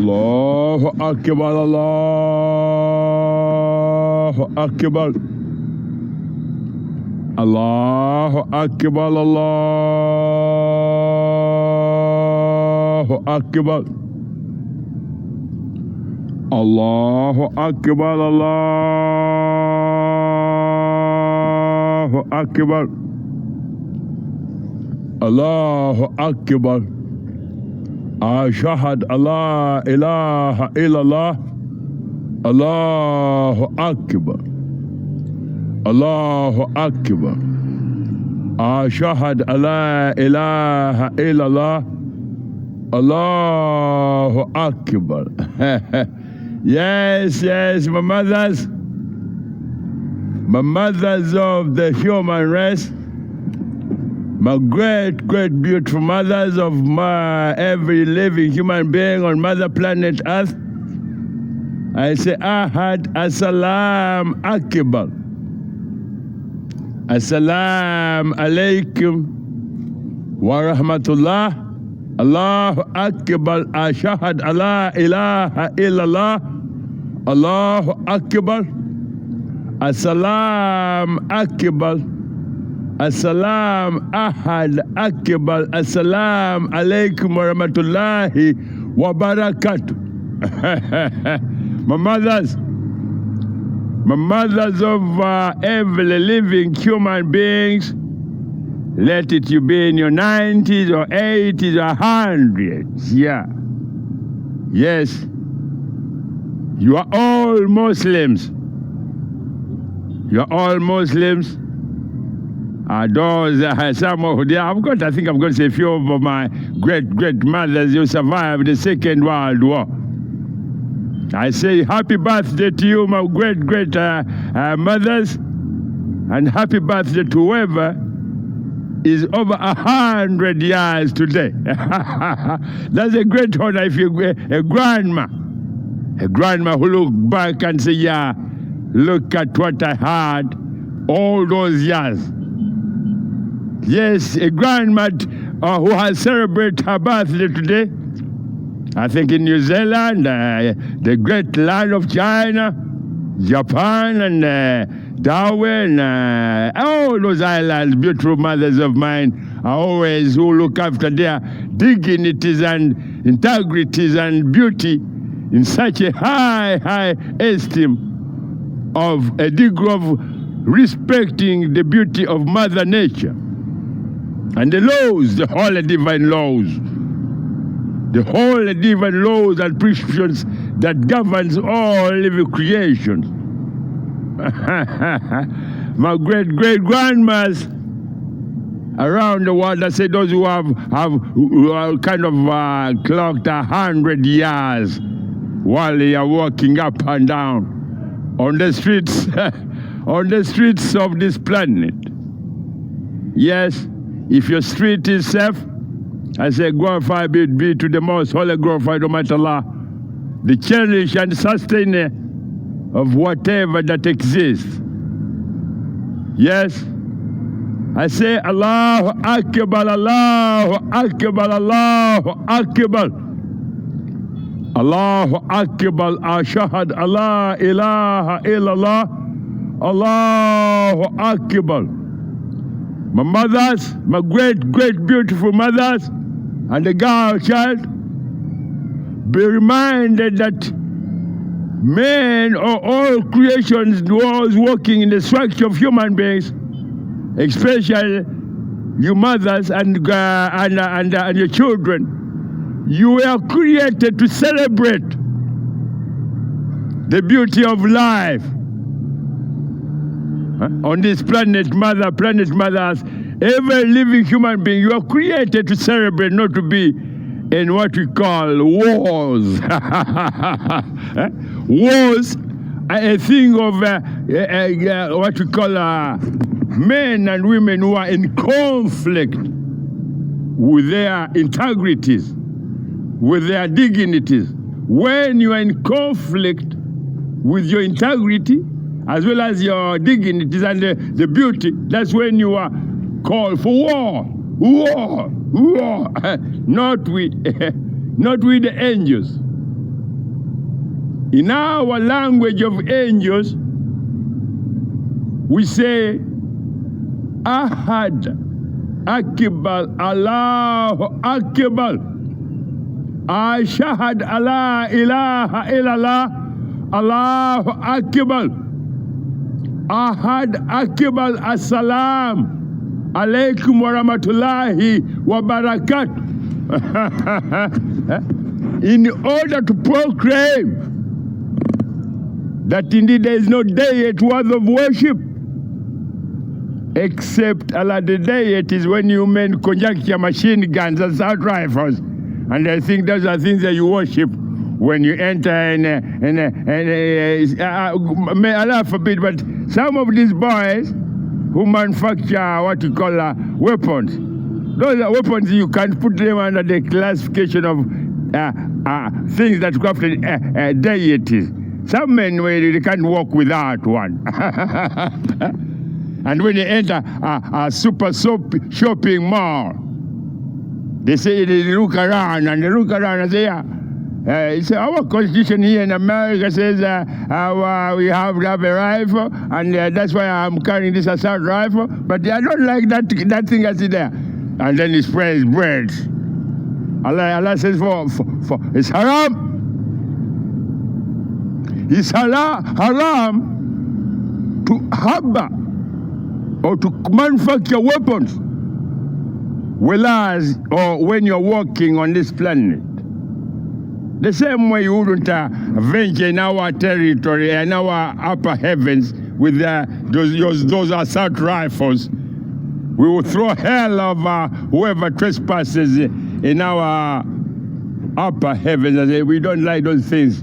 Allahu Akbar, Allahu Akbar. Allahu Akbar, Allahu Akbar. Allahu Akbar, Allahu Akbar. Allahu Akbar. Ashhadu alla ilaha illallah. Allahu Akbar. Allahu Akbar. Ashhadu alla ilaha illallah. Allahu Akbar. Yes, my mothers of the human race, my great, beautiful mothers of my every living human being on Mother Planet Earth. I say, Ahad, Assalam Akbar. Assalamu alaikum wa rahmatullah. Allahu Akbar. Ashhadu alla ilaha illallah. Allahu Akbar. Assalam Akbar. Assalam Ahad Akbar. Assalam alaikum wa rahmatullahi wa barakatuh. My mothers of every living human beings, let it you be in your 90s or 80s or 100s. Yeah. Yes. You are all Muslims. You are all Muslims. Those, some of them, I think I'm going to say a few of my great mothers who survived the Second World War. I say happy birthday to you, my great mothers, and happy birthday to whoever is over 100 years today. That's a great honor if you're a grandma who look back and say, yeah, look at what I had all those years. Yes, a grandma who has celebrated her birthday today, I think in New Zealand, the great land of China, Japan, and Darwin, all those islands, beautiful mothers of mine, are always who look after their dignities and integrities and beauty in such a high esteem of a degree of respecting the beauty of Mother Nature and the laws, the holy divine laws. The holy divine laws and prescriptions that governs all living creations. My great grandmas around the world, I say those who have kind of clocked 100 years while they are walking up and down on the streets, on the streets of this planet. Yes, if your street is safe, I say, glorified be to the most holy, glorified Almighty Allah, the cherisher and sustainer of whatever that exists. Yes, I say, Allahu Akbar, Allahu Akbar, Allahu Akbar. Allahu Akbar, Ashhadu alla ilaha illallah. Allahu Akbar. My mothers, my great beautiful mothers, and the girl child, be reminded that men or all creations was working in the structure of human beings, especially you mothers and your children. You were created to celebrate the beauty of life on this planet, mothers. Every living human being, you are created to celebrate, not to be in what we call wars. Wars are a thing of what we call men and women who are in conflict with their integrities, with their dignities. When you are in conflict with your integrity, as well as your dignities and the beauty, that's when you are called for war. Not with the angels. In our language of angels, we say, Ahad, Akbar, Allahu Akbar, Ashahad Allah ilaha illallah, Allahu Akbar, Ahad Akbar, Assalam alaikum wa rahmatullahi wa barakatuh. In order to proclaim that indeed there is no deity worth of worship except Allah. The deity is when you men conjunct your machine guns and assault rifles, and I think those are things that you worship when you enter may Allah forbid, but some of these boys who manufacture what you call weapons, those are weapons you can put them under the classification of things that go after deities. Some men, they can't walk without one. And when they enter a super shopping mall, they say they look around and say, yeah. It's our constitution here in America says we have to have a rifle, and that's why I'm carrying this assault rifle. But I don't like that thing I see there. And then he spreads bread. Allah says for it's haram. It's haram to harbor or to manufacture weapons, whereas or when you're walking on this planet. The same way you wouldn't venture in our territory and our upper heavens with those assault rifles. We will throw hell of whoever trespasses in our upper heavens. And say, we don't like those things.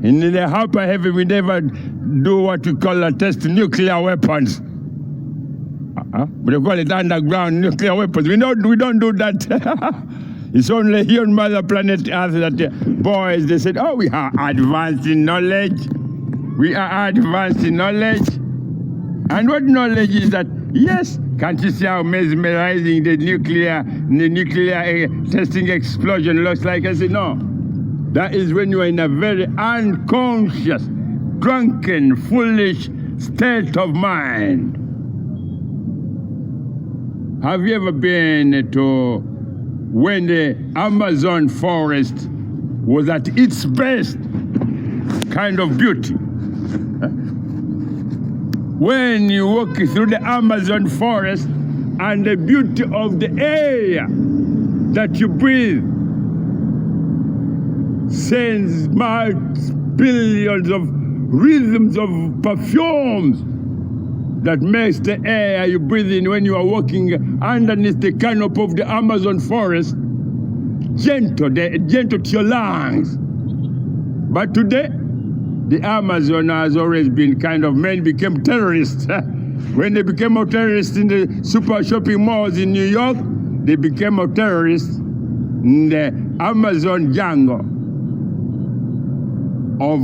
In the upper heaven, we never do what we call test nuclear weapons. We call it underground nuclear weapons. We don't do that. It's only here on Mother Planet Earth that boys, they said, oh, we are advanced in knowledge. We are advanced in knowledge. And what knowledge is that? Yes, can't you see how mesmerizing the nuclear testing explosion looks like? I said, no. That is when you are in a very unconscious, drunken, foolish state of mind. Have you ever been to when the Amazon forest was at its best kind of beauty? When you walk through the Amazon forest and the beauty of the air that you breathe sends billions of rhythms of perfumes that makes the air you breathe in when you are walking underneath the canopy of the Amazon forest gentle to your lungs. But today, the Amazon has always been kind of, men became terrorists. When they became a terrorist in the super shopping malls in New York, they became a terrorist in the Amazon jungle of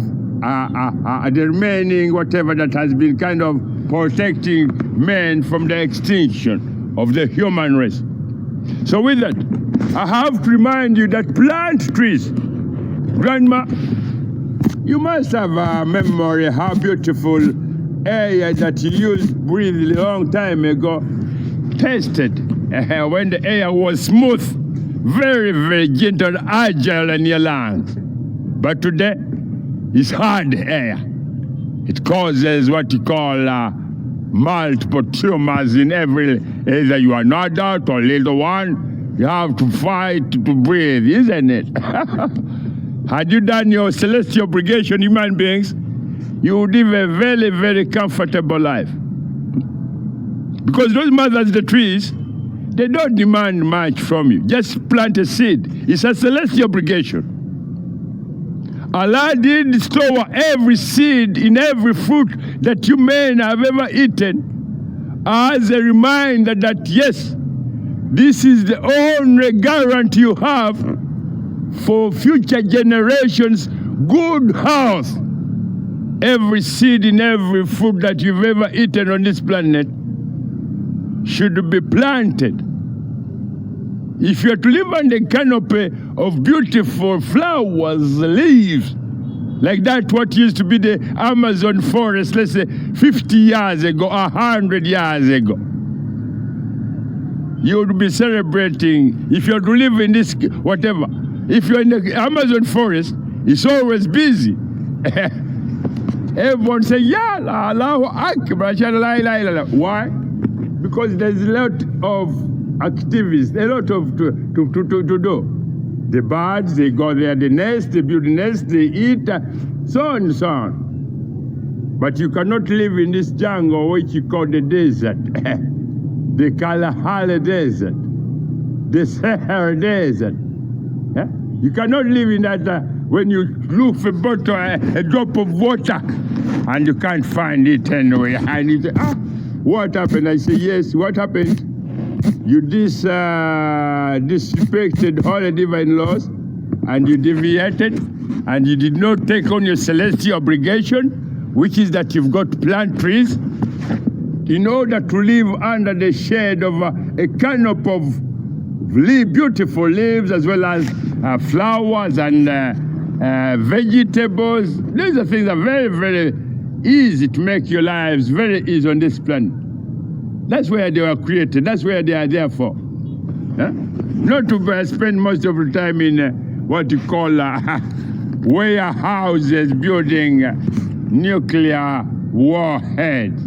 the remaining whatever that has been kind of protecting men from the extinction of the human race. So with that, I have to remind you that plant trees, Grandma, you must have a memory how beautiful air that you used to breathe a long time ago tasted when the air was smooth, very, very gentle, agile in your lungs. But today, it's hard air. It causes what you call multiple tumors in every, either you are an adult or little one, you have to fight to breathe, isn't it? Had you done your celestial obligation, human beings, you would live a very, very comfortable life. Because those mothers, the trees, they don't demand much from you. Just plant a seed. It's a celestial obligation. Allah did store every seed in every fruit that you men have ever eaten as a reminder that, yes, this is the only guarantee you have for future generations' good health. Every seed in every fruit that you've ever eaten on this planet should be planted. If you're to live under the canopy of beautiful flowers, leaves, Like that, what used to be the Amazon forest, let's say 50 years ago, 100 years ago. You would be celebrating, if you're to live in this, whatever. If you're in the Amazon forest, it's always busy. Everyone say, yeah, Allahu Akbar. Why? Because there's a lot of activities, a lot of to do. The birds, they go there, the nest, they build the nest, they eat, so on and so on. But you cannot live in this jungle which you call the desert. The Kalahari Desert, the Sahara Desert. You cannot live in that when you look for a drop of water and you can't find it anywhere. And you say, what happened? I say, yes, what happened? You disrespected all the divine laws, and you deviated, and you did not take on your celestial obligation, which is that you've got to plant trees in order to live under the shade of a canopy of beautiful leaves, as well as flowers and vegetables. These are things that are very, very easy to make your lives very easy on this planet. That's where they were created. That's where they are there for. Not to spend most of the time in what you call warehouses building nuclear warheads.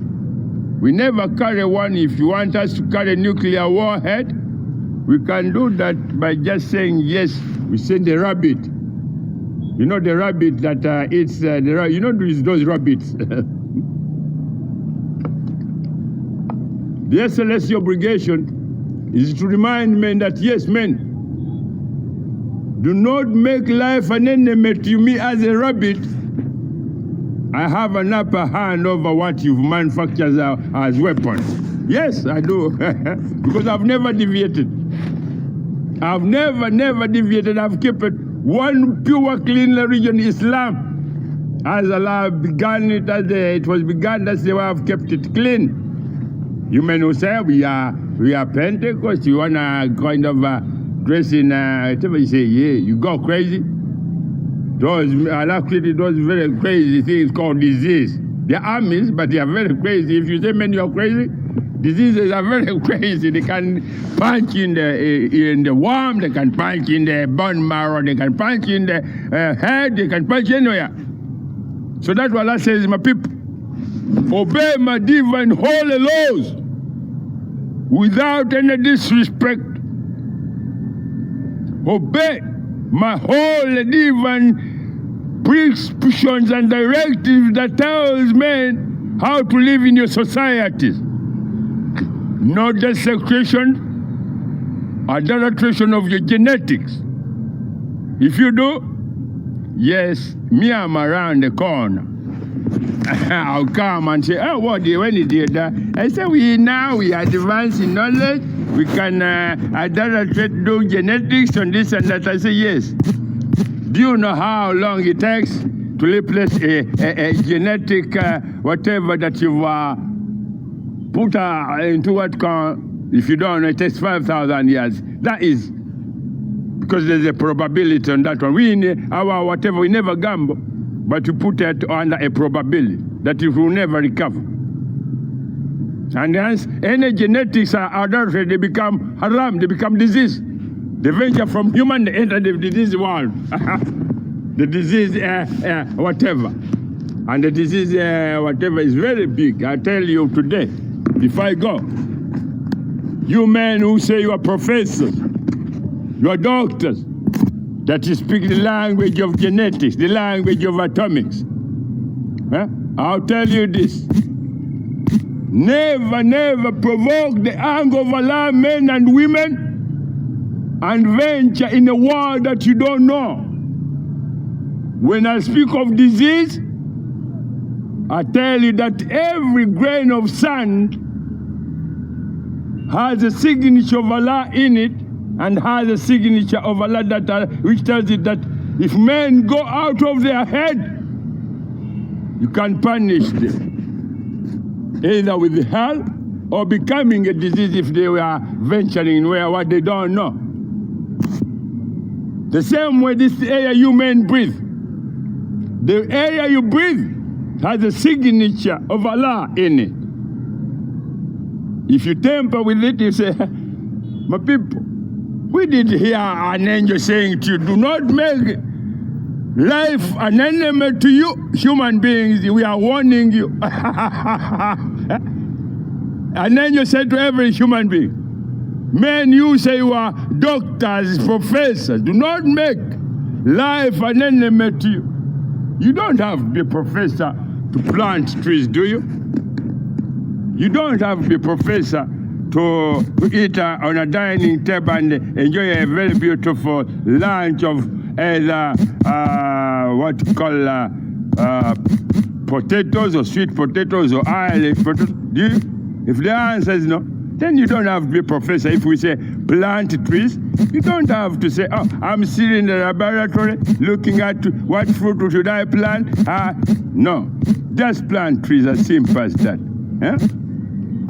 We never carry one. If you want us to carry a nuclear warhead, we can do that by just saying yes. We send a rabbit. You know the rabbit that eats the you know those rabbits. The celestial obligation is to remind men that, yes, men, do not make life an enemy to me as a rabbit. I have an upper hand over what you've manufactured as weapons. Yes, I do, because I've never deviated. I've never deviated. I've kept it one pure, clean religion, Islam. As Allah began it, as it was begun, that's the way I've kept it clean. You men who say we are Pentecost, you wanna kind of dress in whatever you say, yeah, you go crazy. Allah created those very crazy things called disease. They're armies, but they are very crazy. If you say men you're crazy, diseases are very crazy. They can punch in the worm, they can punch in the bone marrow, they can punch in the head, they can punch anywhere. So that's what Allah says, my people. Obey my divine holy laws without any disrespect. Obey my holy divine prescriptions and directives that tells men how to live in your societies. No desecration, adulteration of your genetics. If you do, yes, me, I'm around the corner. I'll come and say, oh, what when he did that? I say, we advance in knowledge. We can adulterate, do genetics and this and that. I say, yes. Do you know how long it takes to replace a genetic whatever that you've put into what can, if you don't know, it takes 5,000 years. That is because there's a probability on that one. We in our whatever, we never gamble. But you put it under a probability that it will never recover. And hence, any genetics are adulterated, they become haram, they become disease. They venture from human, they enter the disease world. The disease, whatever. And the disease, whatever, is very big. I tell you today, if I go, you men who say you are professors, you are doctors, that you speak the language of genetics, the language of atomics. I'll tell you this. Never provoke the anger of Allah, men and women, and venture in a world that you don't know. When I speak of disease, I tell you that every grain of sand has a signature of Allah in it, and has a signature of Allah which tells it that if men go out of their head, you can punish them, either with hell or becoming a disease if they were venturing where what they don't know. The same way this air you men breathe, The air you breathe has a signature of Allah in it. If you tamper with it, you say, my people, we did hear an angel saying to you, do not make life an enemy to you. Human beings, we are warning you. An angel said to every human being, men, you say you are doctors, professors, do not make life an enemy to you. You don't have to be a professor to plant trees, do you? You don't have to be a professor to eat on a dining table and enjoy a very beautiful lunch of either what you call potatoes or sweet potatoes or oily potatoes. Do you? If the answer is no, then you don't have to be a professor. If we say plant trees, you don't have to say, oh, I'm sitting in the laboratory looking at what fruit should I plant. No, just plant trees, as simple as that.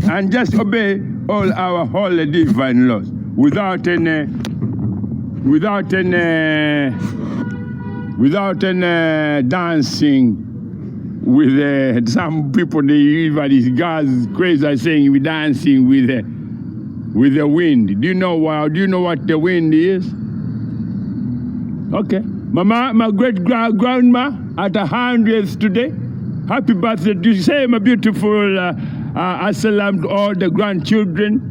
And just obey all our holy divine laws without any dancing with some people. They even these guys crazy are saying we're dancing with the wind. Do you know what the wind is? Okay, my great grandma at 100th today. Happy birthday to you. Say my beautiful assalam to all the grandchildren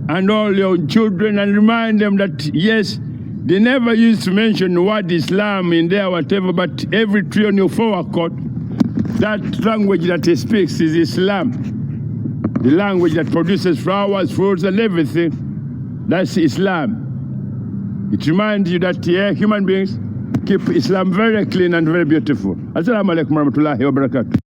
and all your children, and remind them that yes, they never used to mention the word Islam in there, whatever, but every tree on your forecourt, that language that he speaks is Islam. The language that produces flowers, fruits, and everything, that's Islam. It reminds you that human beings keep Islam very clean and very beautiful. Assalamu alaikum warahmatullahi wabarakatuh.